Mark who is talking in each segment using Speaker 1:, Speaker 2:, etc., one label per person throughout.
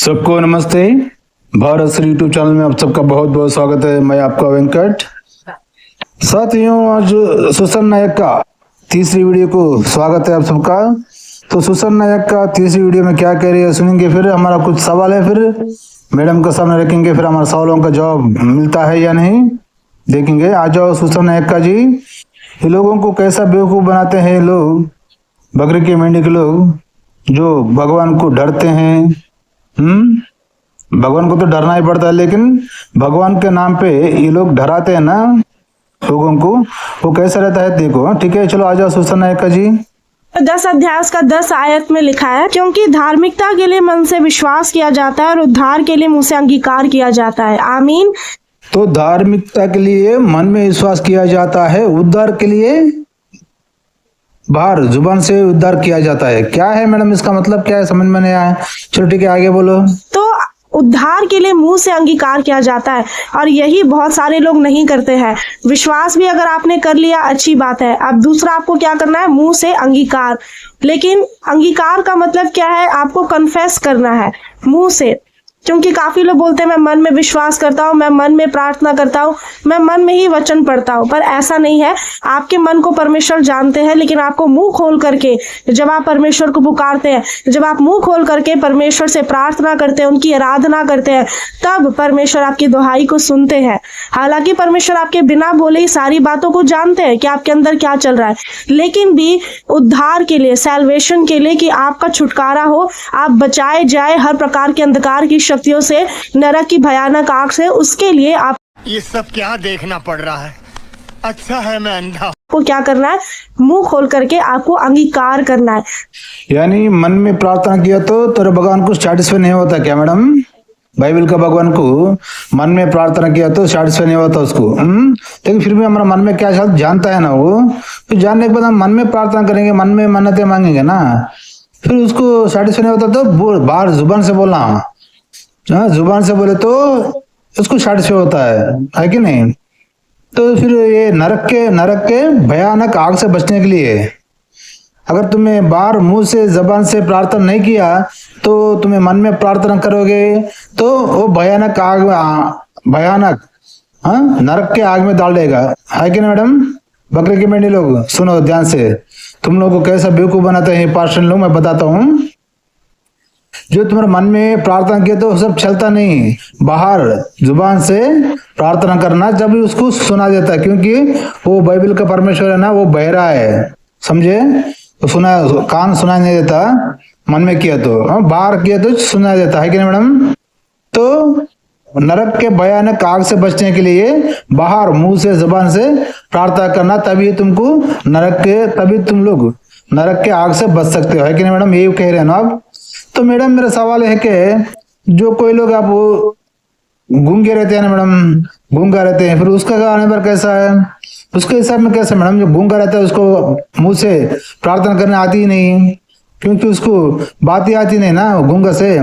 Speaker 1: सबको नमस्ते। Bharat Shri YouTube channel में आप सबका बहुत बहुत स्वागत है। मैं आपका वेंकट। साथियों, आज सुसन नायक का तीसरी वीडियो को स्वागत है आप सबका। तो सुसन नायक का तीसरी वीडियो में क्या कह रही है सुनेंगे, फिर हमारा कुछ सवाल है, फिर मैडम के सामने रखेंगे, फिर हमारे सवालों का जवाब मिलता है या नहीं देखेंगे। आ जाओ सुसन नायक का जी। ये लोगों को कैसा बेवकूफ बनाते हैं लोग, बकरी के मेंढे के लोग जो भगवान को डरते हैं। भगवान को तो डरना ही पड़ता है, लेकिन भगवान के नाम पे ये लोग डराते हैं ना लोगों को, वो कैसा रहता है देखो। ठीक है, चलो आ जाओ सुसन नायक का जी।
Speaker 2: 10 अध्याय का 10 आयत में लिखा है, क्योंकि धार्मिकता के लिए मन से विश्वास किया जाता है और उद्धार के लिए मुंह से अंगीकार किया जाता है। आमीन।
Speaker 1: तो धार्मिकता के लिए मन में विश्वास किया जाता है, उद्धार के लिए बाहर जुबान से उद्धार किया जाता है। क्या है मैडम, इसका मतलब क्या है, समझ में नहीं आया। चलो ठीक है, आगे बोलो।
Speaker 2: तो उद्धार के लिए मुंह से अंगीकार किया जाता है, और यही बहुत सारे लोग नहीं करते हैं। विश्वास भी अगर आपने कर लिया अच्छी बात है, अब दूसरा आपको क्या करना है, मुंह से अंगीकार। लेकिन अंगीकार का मतलब क्या है, आपको कन्फेस करना है मुंह से। क्योंकि काफी लोग बोलते हैं मैं मन में विश्वास करता हूँ, मैं मन में प्रार्थना करता हूँ, मैं मन में ही वचन पढ़ता हूँ, पर ऐसा नहीं है। आपके मन को परमेश्वर जानते हैं, लेकिन आपको मुंह खोल करके जब आप परमेश्वर को पुकारते हैं, जब आप मुंह खोल करके परमेश्वर से प्रार्थना करते हैं, उनकी आराधना करते हैं, तब परमेश्वर आपकी दुहाई को सुनते हैं। हालांकि परमेश्वर आपके बिना बोले ही सारी बातों को जानते हैं कि आपके अंदर क्या चल रहा है, लेकिन भी उद्धार के लिए, सैल्वेशन के लिए, कि आपका छुटकारा हो, आप बचाए जाए हर प्रकार के अंधकार की शक्तियों से, नरक की भयानक आग से, उसके लिए आप
Speaker 3: ये सब क्या देखना पड़ रहा है। अच्छा है मैं अंधा।
Speaker 2: को क्या करना है, मुंह खोल करके आपको अंगीकार करना है। यानी
Speaker 1: मन में प्रार्थना किया तो तेरे भगवान को सैटिस्फाई नहीं होता क्या मैडम? बाइबल का भगवान को मन में प्रार्थना किया तो सैटिस्फाई नहीं होता उसको। लेकिन फिर भी हमारा मन में क्या जानता है ना, वो फिर जानने के बाद हम मन में प्रार्थना करेंगे, मन में मन्नतें मांगेंगे ना, फिर उसको सैटिस्फाई नहीं होता तो बाहर जुबान से बोलना, जुबान से बोले तो उसको सैटिस्फाई होता है कि नहीं। तो फिर ये नरक के भयानक आग से बचने के लिए अगर तुम्हें बाहर मुंह से जबान से प्रार्थना नहीं किया तो तुम्हें मन में प्रार्थना करोगे तो वो भयानक नरक के आग में डाल देगा, है कि नहीं मैडम? बकरे के मेंढे लोग सुनो ध्यान से, तुम लोगों को कैसा बेवकूफ बनाते हैं पास्टर लोग, मैं बताता हूँ। जो तुम्हारे मन में प्रार्थना किया तो सब चलता नहीं, बाहर जुबान से प्रार्थना करना, जब भी उसको सुना देता है, क्योंकि वो बाइबल का परमेश्वर है ना, वो बहरा है, समझे? तो कान सुनाई नहीं देता, मन में किया तो, बाहर किया तो सुनाई देता, है कि नहीं मैडम? तो नरक के भयानक आग से बचने के लिए बाहर मुंह से जुबान से प्रार्थना करना, तभी तुम लोग नरक के आग से बच सकते हो, है कि नहीं मैडम? यही कह रहे हैं ना आप। तो मैडम मेरा सवाल है कि जो कोई लोग आप गूंगे रहते हैं ना मैडम, गूंगा रहते हैं, फिर उसका गाने पर कैसा है, उसके हिसाब में कैसा मैडम? जो गूंगा रहता है उसको मुंह से प्रार्थना करने आती ही नहीं, क्योंकि उसको बात ही आती नहीं ना, गूंगा से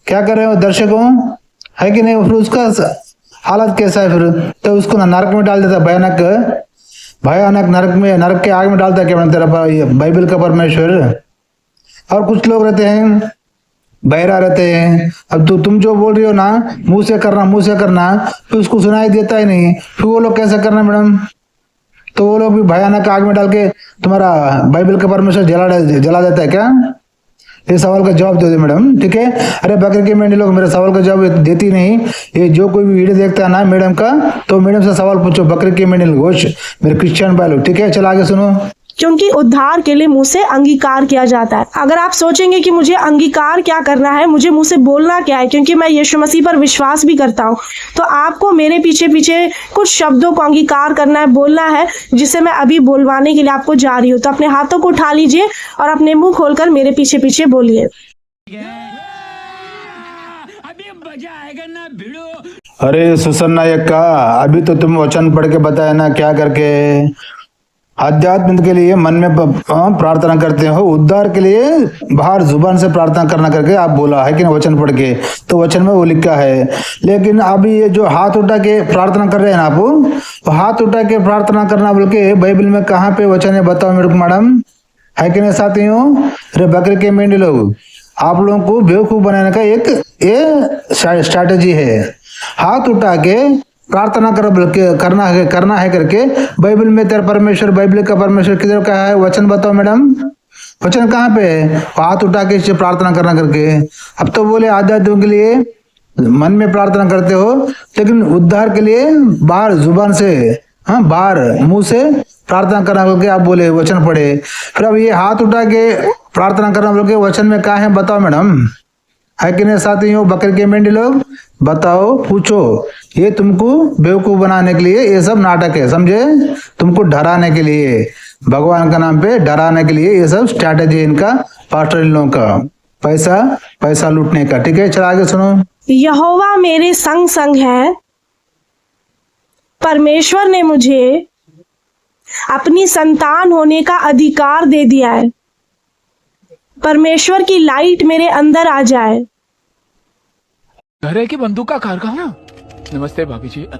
Speaker 1: क्या कर रहे हो दर्शकों, है कि नहीं? फिर उसका हालत कैसा है फिर? तो उसको नरक में डाल देता है, भयानक नरक के आग में डालता है क्या मैडम तेरा बाइबल का परमेश्वर? और कुछ लोग रहते हैं बहरा रहते हैं। अब तुम जो बोल रही हो ना, मुंह से करना, फिर उसको सुनाई देता ही नहीं, फिर वो लोग कैसा करना मैडम? तो वो लोग भी भयानक आग में डाल के तुम्हारा बाइबल का परमेश्वर जला देता है क्या? ये सवाल का जवाब दे दो मैडम, ठीक है? अरे बकरी के मेंढे लोग मेरे सवाल का जवाब देती नहीं। ये जो कोई भी वीडियो देखता है ना मैडम का, तो मैडम से सवाल पूछो, बकरी के मेंढे लोग, मेरे क्रिश्चियन भाई लोग, ठीक है? चलो आगे सुनो।
Speaker 2: क्योंकि उद्धार के लिए मुंह से अंगीकार किया जाता है। अगर आप सोचेंगे कि मुझे अंगीकार क्या करना है, मुझे मुंह से बोलना क्या है, क्योंकि मैं यीशु मसीह पर विश्वास भी करता हूँ, तो आपको मेरे पीछे पीछे कुछ शब्दों को अंगीकार करना है, बोलना है, जिसे मैं अभी बोलवाने के लिए आपको जा रही हूँ। तो अपने हाथों को उठा लीजिए और अपने मुंह खोलकर मेरे पीछे पीछे बोलिए।
Speaker 1: अरे सुसन नायक का, अभी तो तुम वचन पढ़ के बताया ना, क्या करके आध्यात्म के लिए मन में प्रार्थना करते हो, उद्धार के लिए बाहर जुबान से प्रार्थना करना करके आप बोला, है कि नहीं? वचन पढ़ के, तो वचन में वो लिखा है। लेकिन अभी ये जो हाथ उठा के प्रार्थना कर रहे हैं ना आप, तो हाथ उठा के प्रार्थना करना बोल के बाइबल में कहाँ पे वचन है बताओ मेरे को मैडम, है कि नहीं साथियों? अरे बकरे के मेंढे लोग, आप लोगों को बेवकूफ बनाने का एक ये स्ट्रैटेजी है। हाथ उठा के प्रार्थना करना है करके बाइबल में तेरा परमेश्वर, बाइबल का परमेश्वर किधर का है? वचन बताओ मैडम, वचन कहाँ पे है? हाथ उठा के इससे प्रार्थना करना करके। अब तो बोले आध्यात्म के लिए मन में प्रार्थना करते हो, लेकिन उद्धार के लिए बाहर जुबान से, हाँ बाहर मुंह से प्रार्थना करना बोल के आप बोले वचन पढ़े। फिर अब ये हाथ उठा के प्रार्थना करना बोल के वचन में कहाँ है बताओ मैडम, है कि नहीं साथियों? बकरी के मेंढी लोग बताओ, पूछो। ये तुमको बेवकूफ बनाने के लिए ये सब नाटक है, समझे? तुमको डराने के लिए, भगवान का नाम पे डराने के लिए ये सब स्ट्रैटेजी है इनका, पास्टर इन लोगों का, पैसा लूटने का। ठीक है, चलो आगे सुनो।
Speaker 2: यहोवा मेरे संग संग है। परमेश्वर ने मुझे अपनी संतान होने का अधिकार दे दिया है। परमेश्वर की लाइट मेरे अंदर आ जाए।
Speaker 4: घर है कि बंदूक का कारखाना? नमस्ते भाभी जी।
Speaker 5: हट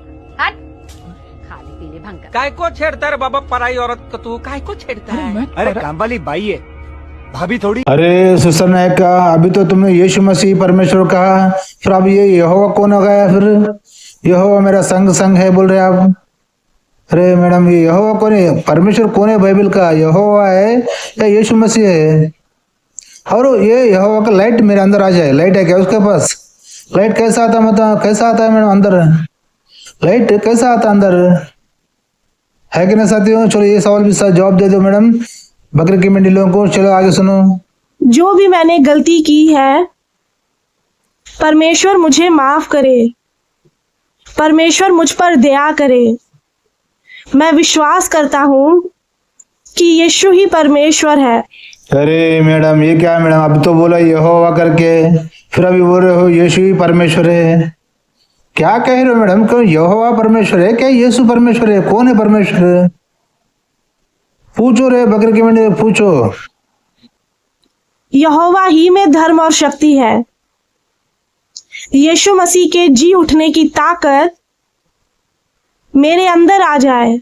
Speaker 5: खाली पीले भंग कर।
Speaker 6: काय को छेड़ता है बाबा पराई औरत को? तू काय को छेड़ता है?
Speaker 3: अरे काम वाली बाई है, भाभी थोड़ी।
Speaker 1: अरे सुसर नायक का, अभी तो तुमने यीशु मसीह परमेश्वर कहा, फिर अब ये यहोवा कौन हो गया? फिर यहोवा मेरा संग है बोल रहे आप। अरे मैडम, ये यहोवा कौन है? परमेश्वर कौन है बाइबल का? यहोवा है या यीशु मसीह है? और ये यहोवा का लाइट मेरे अंदर आ जाए। लाइट है क्या उसके पास? लाइट कैसा आता, मतलब कैसा आता है मैडम अंदर? लाइट कैसा आता अंदर, है कि नहीं साथियों? चलो ये सवाल भी जवाब दे दो मैडम, बकरी की मंडी लोगों को। चलो आगे सुनो।
Speaker 2: जो भी मैंने गलती की है, परमेश्वर मुझे माफ करे। परमेश्वर मुझ पर दया करे। मैं विश्वास करता हूँ कि यीशु ही परमेश्वर है।
Speaker 1: अरे मैडम, ये क्या है मैडम? अभी तो बोला यहोवा करके, फिर अभी बोल रहे हो यीशु ही परमेश्वर है। क्या कह रहे हो मैडम? क्यों यहोवा परमेश्वर है क्या? यीशु परमेश्वर है? कौन है परमेश्वर? पूछो रे बकरी की मंडी, पूछो।
Speaker 2: यहोवा ही में धर्म और शक्ति है। यीशु मसीह के जी उठने की ताकत मेरे अंदर आ जाए,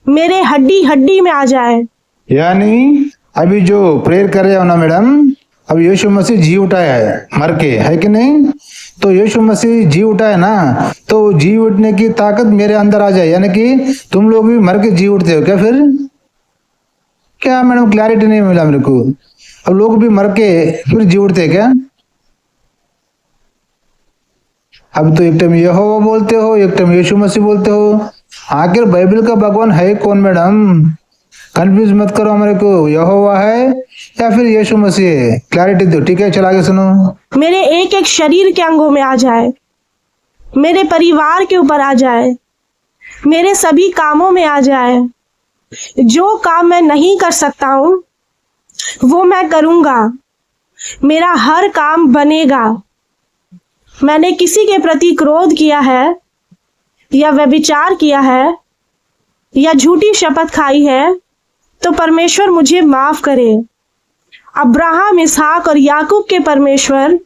Speaker 2: मेरे हड्डी हड्डी में आ जाए।
Speaker 1: यानी अभी जो प्रेयर कर रहे हो ना मैडम, अब यीशु मसीह जी उठाया है मर के, है कि नहीं? तो यीशु मसीह जी उठा है ना, तो जी उठने की ताकत मेरे अंदर आ जाए, यानी कि तुम लोग भी मर के जी उठते हो क्या? फिर क्या मैडम, क्लैरिटी नहीं मिला मेरे को। अब लोग भी मर के फिर जी उठते हैं क्या? अब तो एक टाइम यहोवा बोलते हो, एक टाइम यीशु मसीह बोलते हो। आखिर बाइबल का भगवान है कौन मैडम? कंफ्यूज मत करो हमारे को, यहोवा है या फिर यीशु मसीह है? क्लैरिटी दो। ठीक है, चल आगे सुनो।
Speaker 2: मेरे एक एक शरीर के अंगों में आ जाए, मेरे परिवार के ऊपर आ जाए, मेरे सभी कामों में आ जाए। जो काम मैं नहीं कर सकता हूं वो मैं करूंगा। मेरा हर काम बनेगा। मैंने किसी के प्रति क्रोध किया है या व्यभिचार किया है या झूठी शपथ खाई है, तो परमेश्वर मुझे माफ करे। अब्राहम, इसहाक और याकूब के परमेश्वर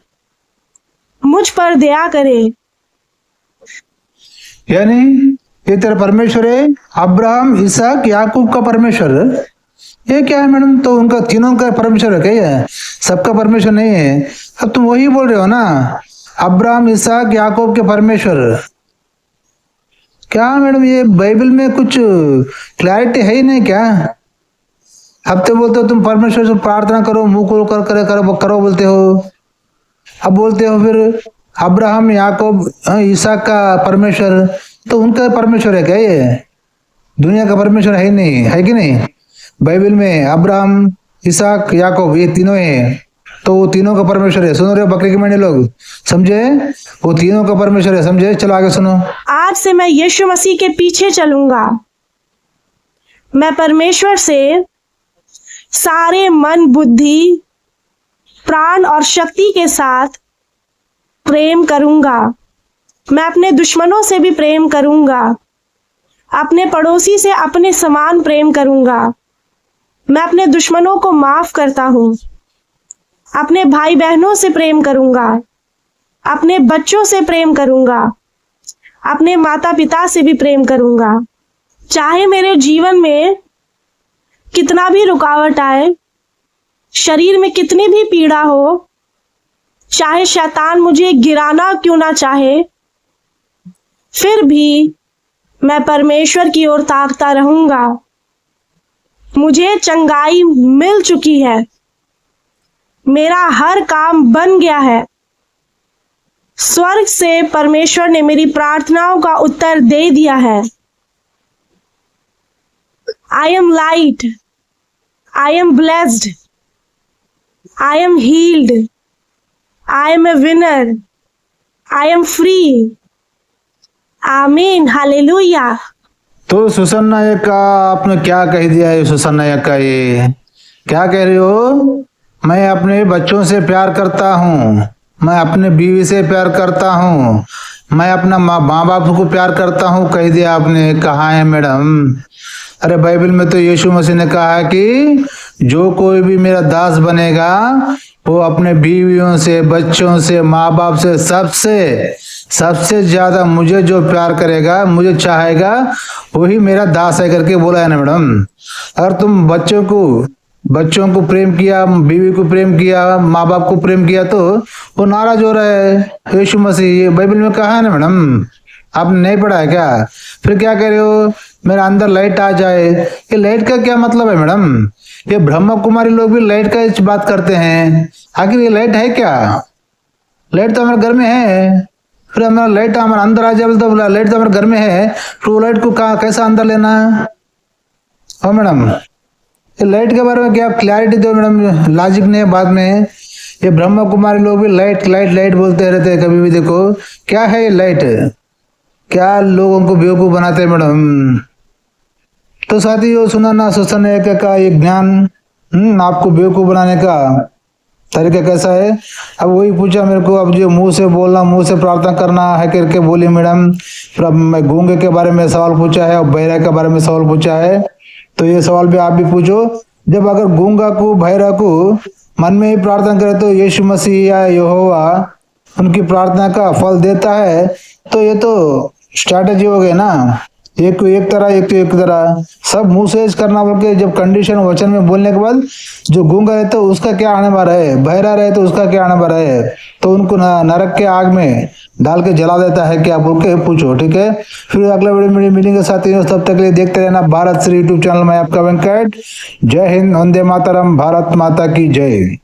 Speaker 2: मुझ पर दया करे।
Speaker 1: यानी ये तेरा परमेश्वर है, अब्राहम, इसहाक, याकूब का परमेश्वर। ये क्या है मैडम? तो उनका तीनों का परमेश्वर है क्या? ये सबका परमेश्वर नहीं है। अब तुम वही बोल रहे हो ना, अब्राहम, इसहाक, याकूब के परमेश्वर। क्या मैडम, ये बाइबल में कुछ क्लैरिटी है ही नहीं क्या? अब तो बोलते हो तुम परमेश्वर से प्रार्थना करो, मुंह खोल कर करो बोलते हो। अब बोलते हो फिर अब्राहम, याकूब, इसहाक का परमेश्वर, तो उनका परमेश्वर है क्या? ये दुनिया का परमेश्वर है ही नहीं, है कि नहीं? बाइबल में अब्राहम, इसहाक, याकूब ये तीनों हैं, तो वो तीनों का परमेश्वर है। सुनो रे बकरी के मंडी लोग, समझे? वो तीनों का परमेश्वर है, समझे? चलो आगे सुनो।
Speaker 2: आज से मैं यीशु मसीह के पीछे चलूंगा। मैं परमेश्वर से सारे मन, बुद्धि, प्राण और शक्ति के साथ प्रेम करूंगा। मैं अपने दुश्मनों से भी प्रेम करूंगा। अपने पड़ोसी से अपने समान प्रेम करूंगा। मैं अपने दुश्मनों को माफ करता हूं। अपने भाई बहनों से प्रेम करूंगा। अपने बच्चों से प्रेम करूंगा। अपने माता पिता से भी प्रेम करूंगा। चाहे मेरे जीवन में कितना भी रुकावट आए, शरीर में कितनी भी पीड़ा हो, चाहे शैतान मुझे गिराना क्यों ना चाहे, फिर भी मैं परमेश्वर की ओर ताकता रहूंगा। मुझे चंगाई मिल चुकी है, मेरा हर काम बन गया है। स्वर्ग से परमेश्वर ने मेरी प्रार्थनाओं का उत्तर दे दिया है। I am light, I am blessed, I am healed, I am a winner, I am free. Amen, hallelujah.
Speaker 1: तो सुसन नायक का आपने क्या कह दिया है? सुसन नायक का ये क्या कह रही हो? मैं अपने बच्चों से प्यार करता हूँ, मैं अपने बीवी से प्यार करता हूँ, मैं अपना माँ बाप को प्यार करता हूँ, कह दिया आपने। कहाँ है मैडम? अरे बाइबल में तो यीशु मसीह ने कहा है कि जो कोई भी मेरा दास बनेगा वो अपने बीवियों से, बच्चों से, माँ बाप से, सबसे ज्यादा मुझे जो प्यार करेगा, मुझे चाहेगा, वही मेरा दास है करके बोला है ना मैडम। अगर तुम बच्चों को प्रेम किया, बीवी को प्रेम किया, माँ बाप को प्रेम किया तो वो नाराज हो रहा है। यीशु मसीह ये बाइबल में कहा है ना मैडम, आपने नहीं पढ़ा है क्या? फिर क्या कह रहे हो मेरा अंदर लाइट आ जाए? ये लाइट का क्या मतलब है मैडम? ये ब्रह्मा कुमारी लोग भी लाइट का बात करते हैं, आखिर ये लाइट है क्या? लाइट तो हमारे घर में है, फिर हमारा लाइट हमारे अंदर आ जाए तो लाइट तो हमारे घर में है, तो लाइट को कैसा अंदर लेना? हो मैडम, ये लाइट के बारे में क्या क्लैरिटी दो मैडम, लॉजिक नहीं है बाद में। ये ब्रह्मा कुमारी लोग भी लाइट लाइट लाइट बोलते रहते हैं कभी भी। देखो क्या है ये लाइट, क्या लोगों को बेवकूफ बनाते हैं मैडम। तो साथियों सुना ना सुसन का एक ज्ञान आपको बेवकूफ बनाने का तरीका कैसा है। अब वही पूछा मेरे को, अब जो मुंह से बोलना, मुंह से प्रार्थना करना है करके बोली मैडम। फिर अब मैं गूंगे के बारे में सवाल पूछा है और बहरा के बारे में सवाल पूछा है, तो ये सवाल भी आप भी पूछो। जब अगर गूंगा को, बहरा को मन में ही प्रार्थना करे तो यीशु मसीह या यहोवा उनकी प्रार्थना का फल देता है, तो ये तो स्ट्रैटेजी हो गई ना, एक तो एक तरह सब मुंह से करना बोल के जब कंडीशन वचन में बोलने के बाद जो गूंगा रहे तो उसका क्या आने वाला है, बहरा रहे तो उसका क्या आने वाला है, तो उनको नरक के आग में डाल के जला देता है क्या बोल के पूछो, ठीक है। फिर अगला वीडियो में मिलेंगे साथियों, तब तक के लिए देखते रहना भारत श्री यूट्यूब चैनल में आपका वेंकट। जय हिंद, वंदे मातरम, भारत माता की जय।